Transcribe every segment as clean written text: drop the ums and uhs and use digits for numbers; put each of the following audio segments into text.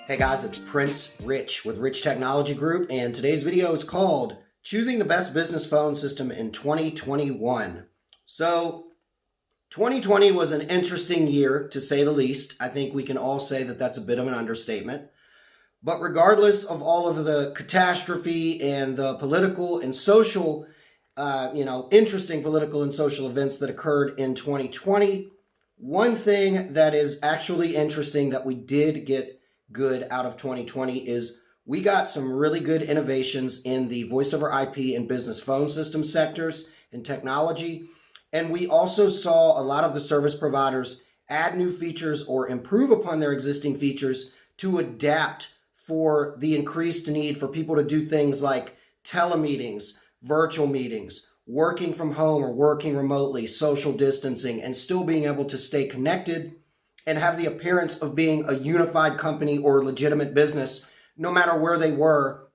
Hey guys, it's Prince Rich with Rich Technology Group, and today's video is called Choosing the Best Business Phone System in 2021. So, 2020 was an interesting year, to say the least. I think we can all say that that's a bit of an understatement. But regardless of all of the catastrophe and the political and social, interesting political and social events that occurred in 2020, one thing that is actually interesting that we did get good out of 2020 is we got some really good innovations in the voice over IP and business phone system sectors and technology. And we also saw a lot of the service providers add new features or improve upon their existing features to adapt for the increased need for people to do things like telemeetings, virtual meetings, working from home or working remotely, social distancing, and still being able to stay connected and have the appearance of being a unified company or legitimate business, no matter where they were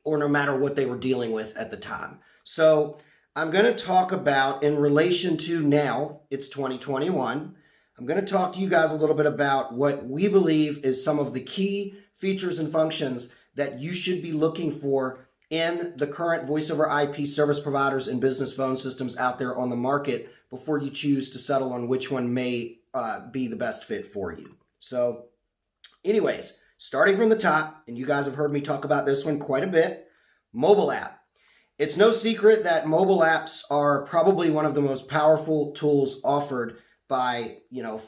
or no matter what they were dealing with at the time. So I'm going to talk about, in relation to now, it's 2021, I'm going to talk to you guys a little bit about what we believe is some of the key features and functions that you should be looking for in the current voice over IP service providers and business phone systems out there on the market before you choose to settle on which one may be the best fit for you. So anyways, starting from the top, and you guys have heard me talk about this one quite a bit, mobile app. It's no secret that mobile apps are probably one of the most powerful tools offered by,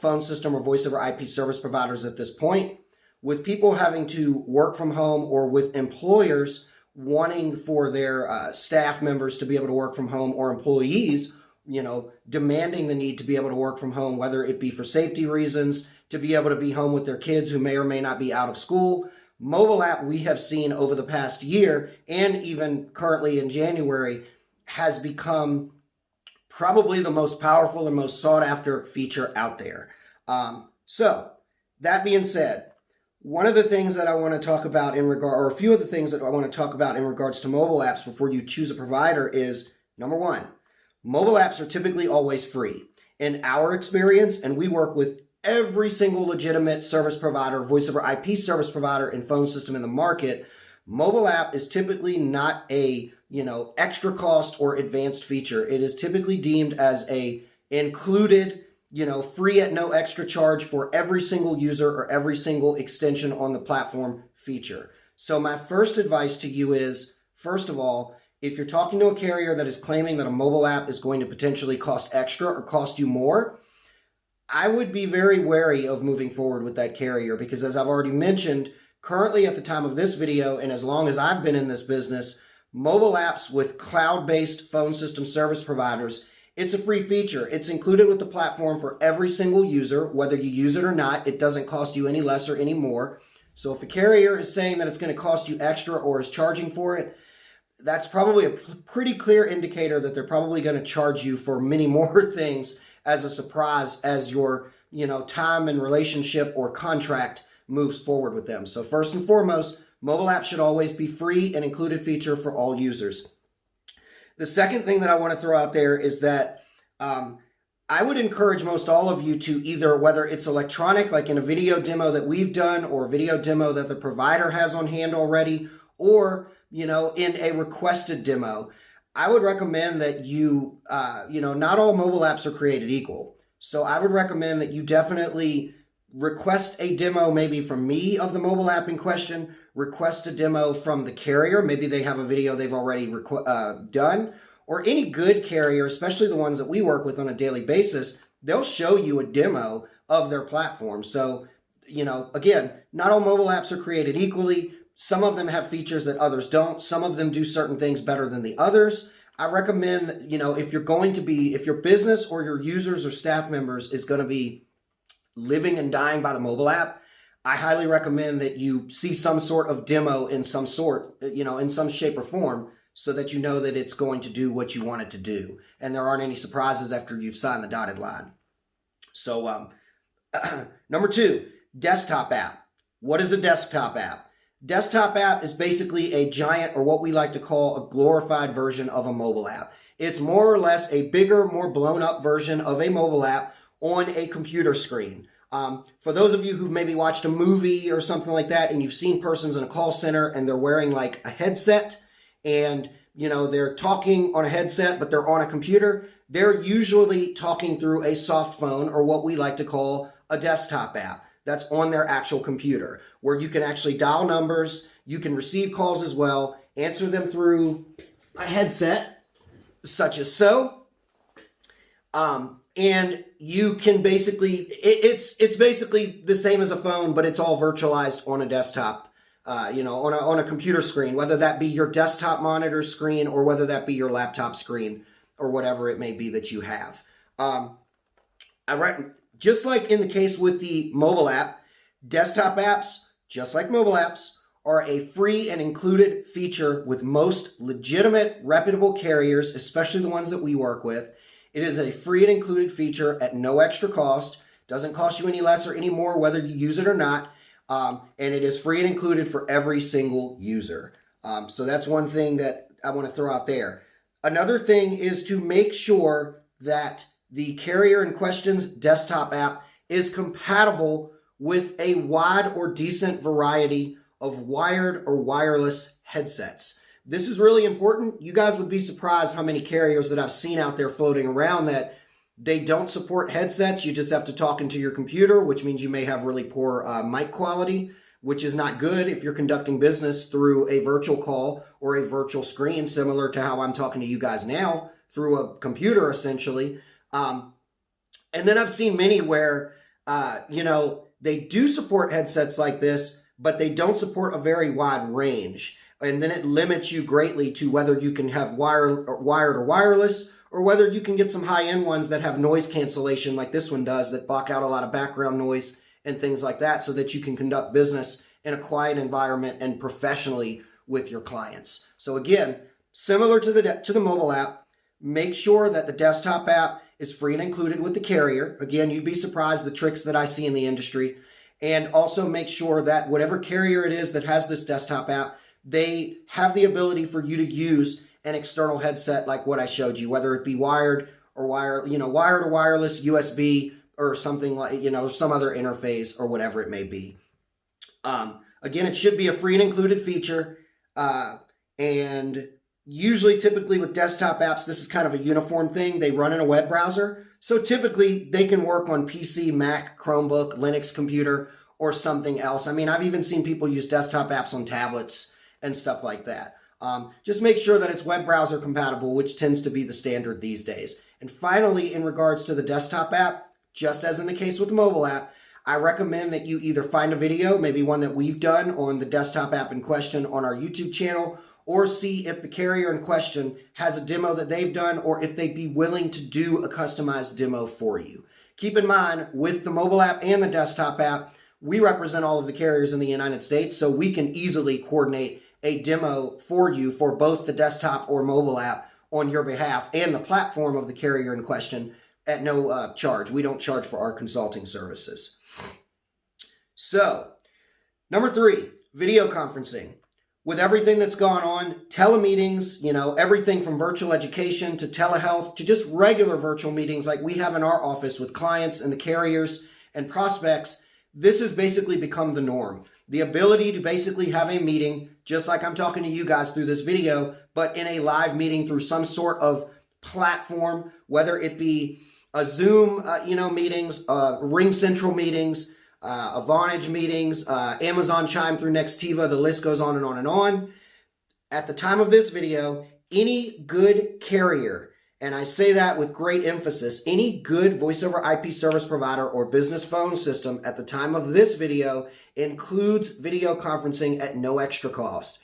phone system or voice over IP service providers at this point. With people having to work from home or with employers wanting for their staff members to be able to work from home or employees, demanding the need to be able to work from home, whether it be for safety reasons, to be able to be home with their kids who may or may not be out of school. Mobile app, we have seen over the past year and even currently in January, has become probably the most powerful and most sought after feature out there. So that being said, one of the things that I want to talk about or a few of the things that I want to talk about in regards to mobile apps before you choose a provider is, number one, mobile apps are typically always free. In our experience, and we work with every single legitimate service provider, voice over IP service provider and phone system in the market, mobile app is typically not a, extra cost or advanced feature. It is typically deemed as a included, free at no extra charge for every single user or every single extension on the platform feature. So my first advice to you is, first of all, if you're talking to a carrier that is claiming that a mobile app is going to potentially cost extra or cost you more, I would be very wary of moving forward with that carrier because, as I've already mentioned, currently at the time of this video and as long as I've been in this business, mobile apps with cloud-based phone system service providers, it's a free feature. It's included with the platform for every single user, whether you use it or not. It doesn't cost you any less or any more. So if a carrier is saying that it's going to cost you extra or is charging for it, that's probably a pretty clear indicator that they're probably going to charge you for many more things as a surprise as your, time and relationship or contract moves forward with them. So first and foremost, mobile apps should always be free and included feature for all users. The second thing that I want to throw out there is that I would encourage most all of you to either, whether it's electronic, like in a video demo that we've done or a video demo that the provider has on hand already, or in a requested demo, I would recommend that you, not all mobile apps are created equal. So I would recommend that you definitely request a demo maybe from me of the mobile app in question, request a demo from the carrier. Maybe they have a video they've already done, or any good carrier, especially the ones that we work with on a daily basis, they'll show you a demo of their platform. So, again, not all mobile apps are created equally. Some of them have features that others don't. Some of them do certain things better than the others. I recommend, if your business or your users or staff members is going to be living and dying by the mobile app, I highly recommend that you see some sort of demo in some sort, in some shape or form, so that you know that it's going to do what you want it to do. And there aren't any surprises after you've signed the dotted line. So, number two, desktop app. What is a desktop app? Desktop app is basically a giant, or what we like to call a glorified version of a mobile app. It's more or less a bigger, more blown up version of a mobile app on a computer screen. For those of you who've maybe watched a movie or something like that and you've seen persons in a call center and they're wearing like a headset and they're talking on a headset but they're on a computer, they're usually talking through a soft phone or what we like to call a desktop app that's on their actual computer, where you can actually dial numbers, you can receive calls as well, answer them through a headset such as so. And you can basically, it's basically the same as a phone, but it's all virtualized on a desktop, on a computer screen, whether that be your desktop monitor screen or whether that be your laptop screen or whatever it may be that you have. Just like in the case with the mobile app, desktop apps, just like mobile apps, are a free and included feature with most legitimate, reputable carriers, especially the ones that we work with. It is a free and included feature at no extra cost. Doesn't cost you any less or any more whether you use it or not. And it is free and included for every single user. So that's one thing that I want to throw out there. Another thing is to make sure that the carrier in question's desktop app is compatible with a wide or decent variety of wired or wireless headsets. This is really important. You guys would be surprised how many carriers that I've seen out there floating around that they don't support headsets. You just have to talk into your computer, which means you may have really poor mic quality, which is not good if you're conducting business through a virtual call or a virtual screen, similar to how I'm talking to you guys now through a computer, essentially. And then I've seen many where, they do support headsets like this, but they don't support a very wide range. And then it limits you greatly to whether you can have wired or wireless, or whether you can get some high-end ones that have noise cancellation like this one does, that block out a lot of background noise and things like that, so that you can conduct business in a quiet environment and professionally with your clients. So again, similar to the mobile app, make sure that the desktop app is free and included with the carrier. Again, you'd be surprised the tricks that I see in the industry. And also make sure that whatever carrier it is that has this desktop app, they have the ability for you to use an external headset like what I showed you, whether it be wired or wired or wireless, USB, or something like, some other interface or whatever it may be. Again, it should be a free and included feature. And usually, typically with desktop apps, this is kind of a uniform thing. They run in a web browser. So typically they can work on PC, Mac, Chromebook, Linux computer, or something else. I mean, I've even seen people use desktop apps on tablets and stuff like that. Just make sure that it's web browser compatible, which tends to be the standard these days. And finally, in regards to the desktop app, just as in the case with the mobile app, I recommend that you either find a video, maybe one that we've done on the desktop app in question on our YouTube channel, or see if the carrier in question has a demo that they've done, or if they'd be willing to do a customized demo for you. Keep in mind, with the mobile app and the desktop app, we represent all of the carriers in the United States, so we can easily coordinate a demo for you for both the desktop or mobile app on your behalf and the platform of the carrier in question at no charge. We don't charge for our consulting services. So, number 3, video conferencing. With everything that's gone on, telemeetings, everything from virtual education to telehealth to just regular virtual meetings like we have in our office with clients and the carriers and prospects, this has basically become the norm. The ability to basically have a meeting, just like I'm talking to you guys through this video, but in a live meeting through some sort of platform, whether it be a Zoom, meetings, Ring Central meetings, Vonage meetings, Amazon Chime through Nextiva, the list goes on and on and on. At the time of this video, any good carrier, and I say that with great emphasis, any good voice over IP service provider or business phone system at the time of this video includes video conferencing at no extra cost.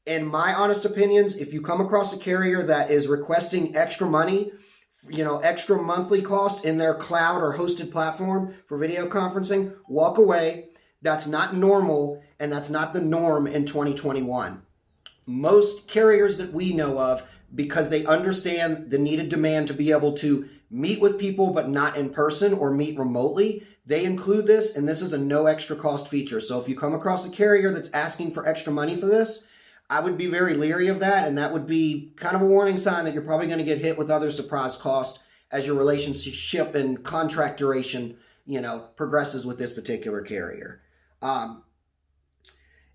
In my honest opinions, if you come across a carrier that is requesting extra money, extra monthly cost in their cloud or hosted platform for video conferencing, walk away. That's not normal, and that's not the norm in 2021. Most carriers that we know of, because they understand the needed demand to be able to meet with people but not in person or meet remotely, they include this, and this is a no extra cost feature. So if you come across a carrier that's asking for extra money for this, I would be very leery of that, and that would be kind of a warning sign that you're probably going to get hit with other surprise costs as your relationship and contract duration progresses with this particular carrier.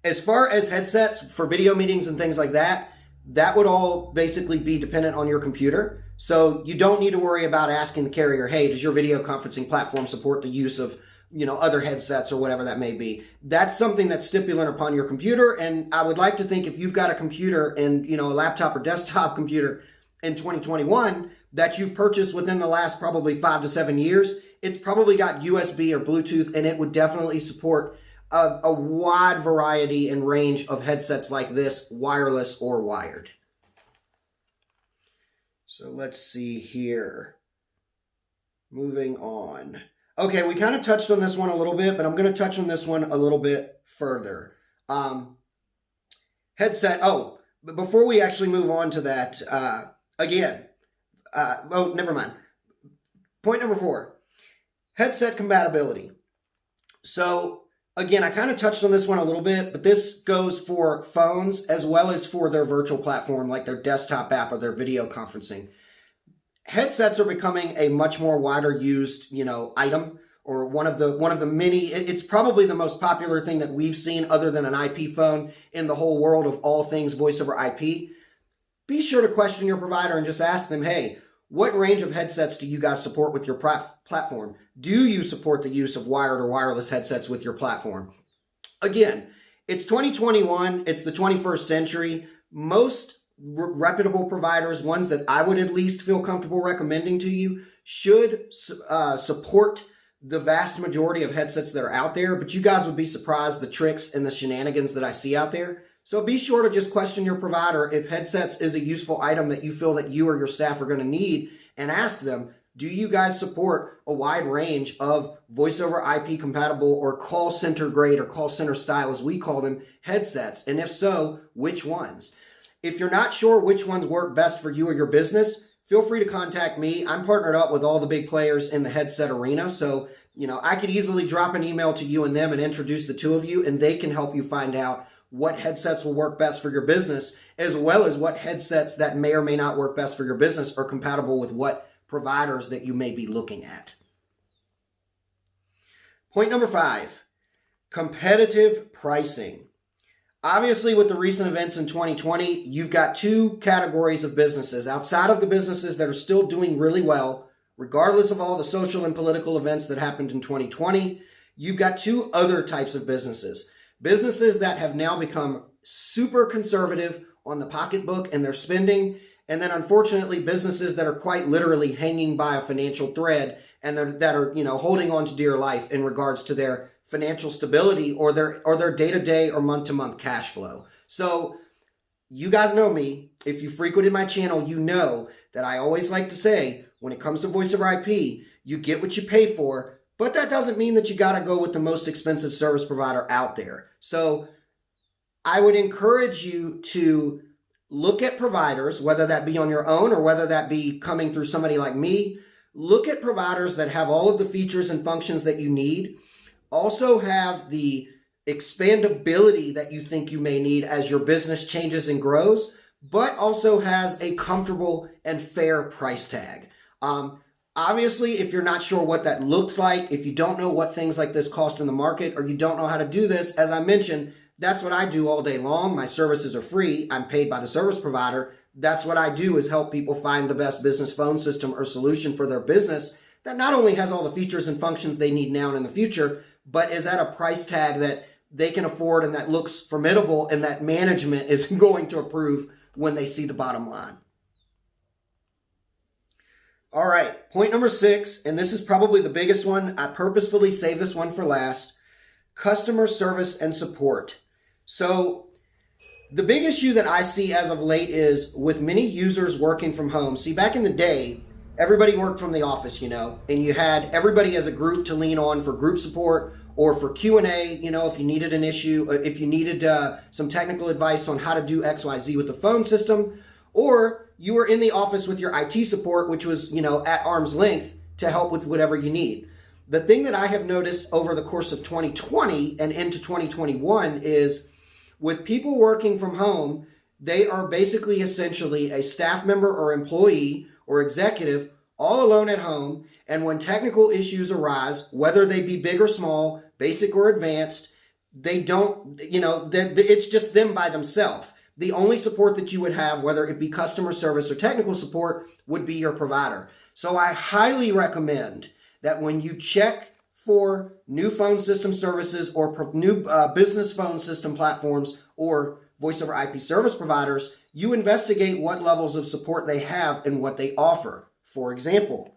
As far as headsets for video meetings and things like that, that would all basically be dependent on your computer. So you don't need to worry about asking the carrier, hey, does your video conferencing platform support the use of, other headsets or whatever that may be. That's something that's stipulant upon your computer. And I would like to think if you've got a computer and, a laptop or desktop computer in 2021 that you've purchased within the last probably 5 to 7 years, it's probably got USB or Bluetooth, and it would definitely support a wide variety and range of headsets like this, wireless or wired. So let's see here. Moving on. Okay, we kind of touched on this one a little bit, but I'm going to touch on this one a little bit further. Headset. Oh, but before we actually move on to that, never mind. Point number 4, headset compatibility. So again, I kind of touched on this one a little bit, but this goes for phones as well as for their virtual platform, like their desktop app or their video conferencing. Headsets are becoming a much more wider used, item, or one of the many. It's probably the most popular thing that we've seen other than an IP phone in the whole world of all things voice over IP. Be sure to question your provider and just ask them, hey, what range of headsets do you guys support with your platform? Do you support the use of wired or wireless headsets with your platform? Again, it's 2021. It's the 21st century. Most reputable providers, ones that I would at least feel comfortable recommending to you, should support the vast majority of headsets that are out there. But you guys would be surprised the tricks and the shenanigans that I see out there. So be sure to just question your provider if headsets is a useful item that you feel that you or your staff are going to need, and ask them, do you guys support a wide range of voice over IP compatible or call center grade or call center style, as we call them, headsets? And if so, which ones? If you're not sure which ones work best for you or your business, feel free to contact me. I'm partnered up with all the big players in the headset arena. So, I could easily drop an email to you and them and introduce the two of you, and they can help you find out what headsets will work best for your business, as well as what headsets that may or may not work best for your business are compatible with what providers that you may be looking at. Point number 5, competitive pricing. Obviously, with the recent events in 2020, you've got two categories of businesses. Outside of the businesses that are still doing really well, regardless of all the social and political events that happened in 2020, you've got two other types of businesses. Businesses that have now become super conservative on the pocketbook and their spending, and then unfortunately businesses that are quite literally hanging by a financial thread and that are holding on to dear life in regards to their financial stability or their day-to-day or month-to-month cash flow. So you guys know me. If you frequented my channel, you know that I always like to say, when it comes to voice over IP, you get what you pay for, but that doesn't mean that you got to go with the most expensive service provider out there. So I would encourage you to look at providers, whether that be on your own or whether that be coming through somebody like me. Look at providers that have all of the features and functions that you need, also have the expandability that you think you may need as your business changes and grows, but also has a comfortable and fair price tag. Obviously, if you're not sure what that looks like, if you don't know what things like this cost in the market, or you don't know how to do this, as I mentioned, that's what I do all day long. My services are free. I'm paid by the service provider. That's what I do, is help people find the best business phone system or solution for their business that not only has all the features and functions they need now and in the future, but is at a price tag that they can afford and that looks formidable and that management is going to approve when they see the bottom line. All right, point number 6, and this is probably the biggest one. I purposefully saved this one for last. Customer service and support. So the big issue that I see as of late is with many users working from home. See, back in the day, everybody worked from the office, and you had everybody as a group to lean on for group support or for Q&A, if you needed an issue, if you needed some technical advice on how to do XYZ with the phone system, or you were in the office with your IT support, which was, at arm's length to help with whatever you need. The thing that I have noticed over the course of 2020 and into 2021 is with people working from home, they are basically essentially a staff member or employee or executive all alone at home, And when technical issues arise, whether they be big or small, basic or advanced, they don't, it's just them by themselves. The only support that you would have, whether it be customer service or technical support, would be your provider. So I highly recommend that when you check for new phone system services or new business phone system platforms or voice over IP service providers, you investigate what levels of support they have and what they offer. For example,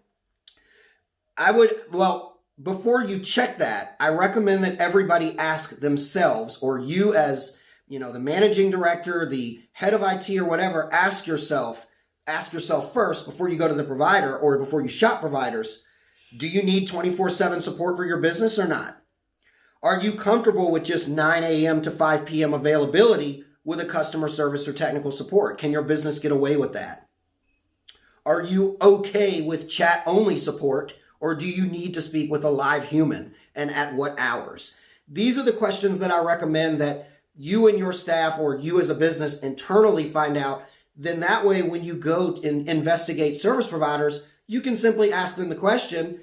before you check that, I recommend that everybody ask themselves, or you as the managing director, the head of IT or whatever, ask yourself first before you go to the provider or before you shop providers, do you need 24/7 support for your business or not? Are you comfortable with just 9 a.m. to 5 p.m. availability with a customer service or technical support? Can your business get away with that? Are you okay with chat-only support, or do you need to speak with a live human, and at what hours? These are the questions that I recommend that you and your staff or you as a business internally find out. Then that way, when you go and investigate service providers, you can simply ask them the question,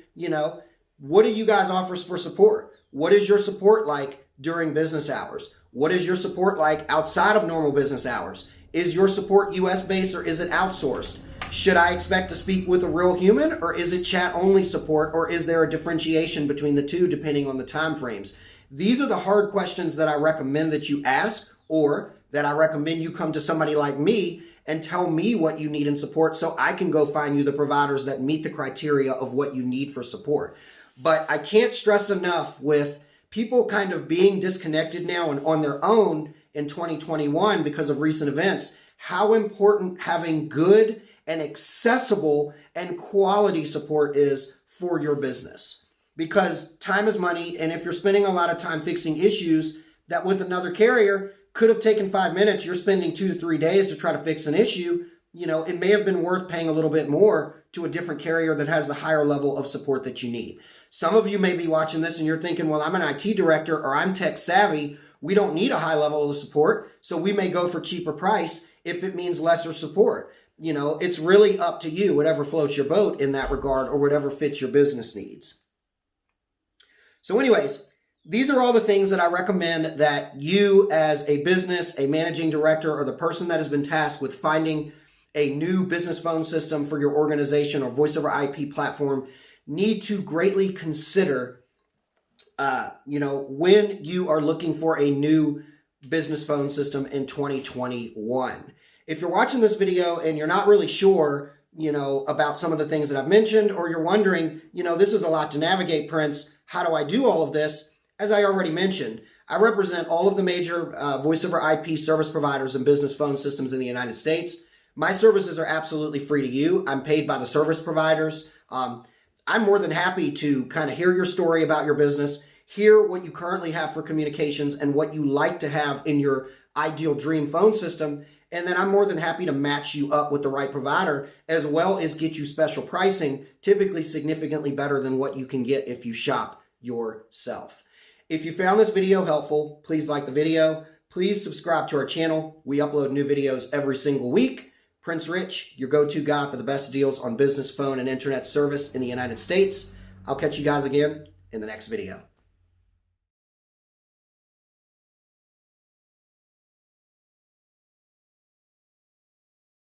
what do you guys offer for support? What is your support like during business hours? What is your support like outside of normal business hours? Is your support US based or is it outsourced? Should I expect to speak with a real human, or is it chat only support, or is there a differentiation between the two depending on the time frames? These are the hard questions that I recommend that you ask, or that I recommend you come to somebody like me and tell me what you need in support so I can go find you the providers that meet the criteria of what you need for support. But I can't stress enough with people kind of being disconnected now and on their own in 2021 because of recent events, how important having good and accessible and quality support is for your business. Because time is money, and if you're spending a lot of time fixing issues that with another carrier could have taken 5 minutes, you're spending 2 to 3 days to try to fix an issue, it may have been worth paying a little bit more to a different carrier that has the higher level of support that you need. Some of you may be watching this and you're thinking, well, I'm an IT director or I'm tech savvy. We don't need a high level of support, so we may go for cheaper price if it means lesser support. It's really up to you, whatever floats your boat in that regard or whatever fits your business needs. So anyways, these are all the things that I recommend that you as a business, a managing director, or the person that has been tasked with finding a new business phone system for your organization or voice over IP platform need to greatly consider, when you are looking for a new business phone system in 2021. If you're watching this video and you're not really sure, about some of the things that I've mentioned, or you're wondering, this is a lot to navigate, Prince, how do I do all of this? As I already mentioned, I represent all of the major voice over IP service providers and business phone systems in the United States. My services are absolutely free to you. I'm paid by the service providers. I'm more than happy to kind of hear your story about your business, hear what you currently have for communications and what you like to have in your ideal dream phone system. And then I'm more than happy to match you up with the right provider, as well as get you special pricing, typically significantly better than what you can get if you shop yourself. If you found this video helpful, please like the video. Please subscribe to our channel. We upload new videos every single week. Prince Rich, your go-to guy for the best deals on business phone and internet service in the United States. I'll catch you guys again in the next video.